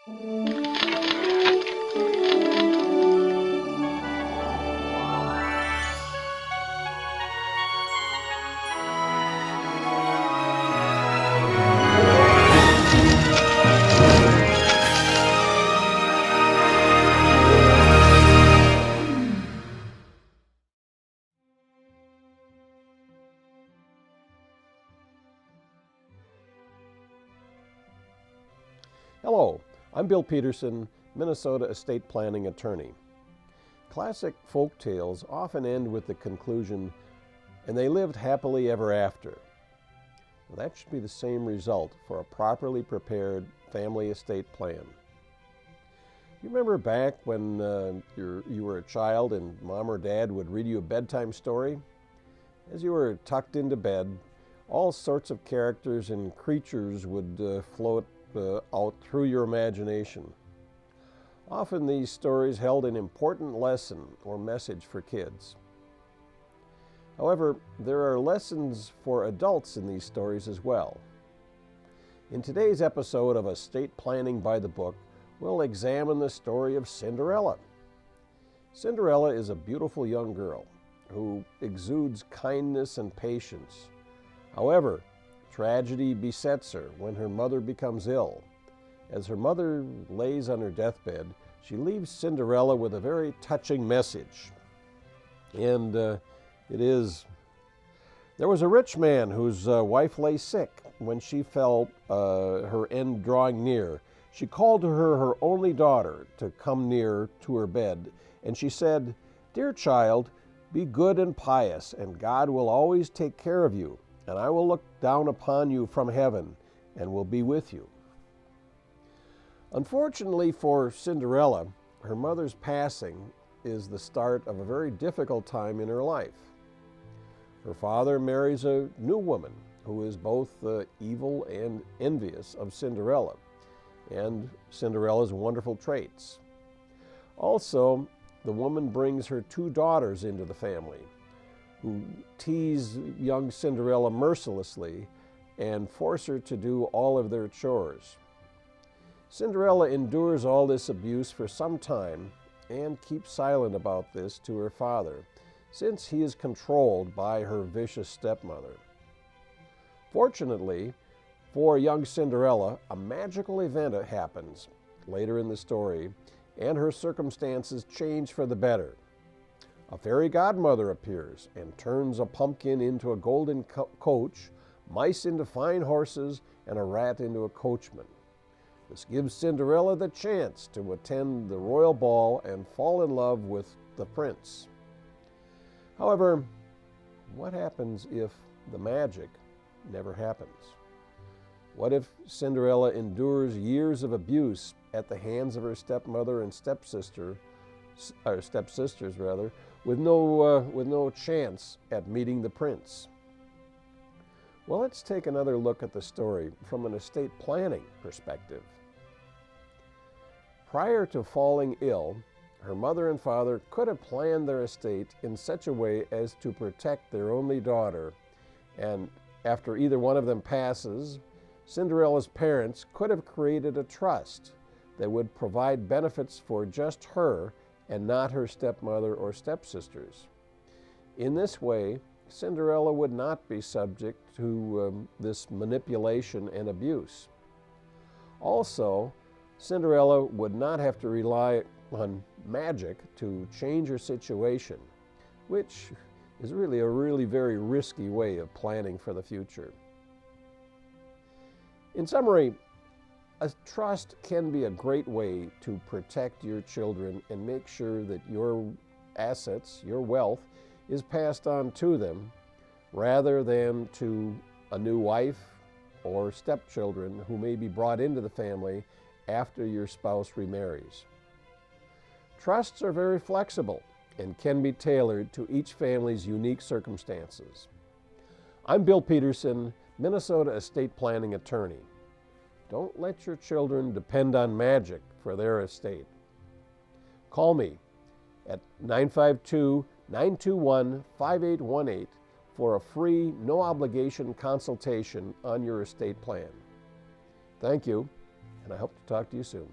Hello, I'm Bill Peterson, Minnesota estate planning attorney. Classic folk tales often end with the conclusion, "and they lived happily ever after." Well, that should be the same result for a properly prepared family estate plan. You remember back when you were a child and mom or dad would read you a bedtime story? As you were tucked into bed, all sorts of characters and creatures would float out through your imagination. Often these stories held an important lesson or message for kids. However, there are lessons for adults in these stories as well. In today's episode of Estate Planning by the Book, we'll examine the story of Cinderella. Cinderella is a beautiful young girl who exudes kindness and patience. However, tragedy besets her when her mother becomes ill. As her mother lays on her deathbed, she leaves Cinderella with a very touching message. And it is, there was a rich man whose wife lay sick. When she felt her end drawing near, she called to her only daughter to come near to her bed. And she said, "Dear child, be good and pious, and God will always take care of you. And I will look down upon you from heaven and will be with you." Unfortunately for Cinderella, her mother's passing is the start of a very difficult time in her life. Her father marries a new woman who is both evil and envious of Cinderella and Cinderella's wonderful traits. Also, the woman brings her two daughters into the family, who tease young Cinderella mercilessly and force her to do all of their chores. Cinderella endures all this abuse for some time and keeps silent about this to her father, since he is controlled by her vicious stepmother. Fortunately for young Cinderella, a magical event happens later in the story, and her circumstances change for the better. A fairy godmother appears and turns a pumpkin into a golden coach, mice into fine horses, and a rat into a coachman. This gives Cinderella the chance to attend the royal ball and fall in love with the prince. However, what happens if the magic never happens? What if Cinderella endures years of abuse at the hands of her stepmother and stepsisters, with no chance at meeting the prince? Well, let's take another look at the story from an estate planning perspective. Prior to falling ill, her mother and father could have planned their estate in such a way as to protect their only daughter, and after either one of them passes, Cinderella's parents could have created a trust that would provide benefits for just her and not her stepmother or stepsisters. In this way, Cinderella would not be subject to this manipulation and abuse. Also, Cinderella would not have to rely on magic to change her situation, which is really a very risky way of planning for the future. In summary, a trust can be a great way to protect your children and make sure that your assets, your wealth, is passed on to them rather than to a new wife or stepchildren who may be brought into the family after your spouse remarries. Trusts are very flexible and can be tailored to each family's unique circumstances. I'm Bill Peterson, Minnesota estate planning attorney. Don't let your children depend on magic for their estate. Call me at 952-921-5818 for a free, no-obligation consultation on your estate plan. Thank you, and I hope to talk to you soon.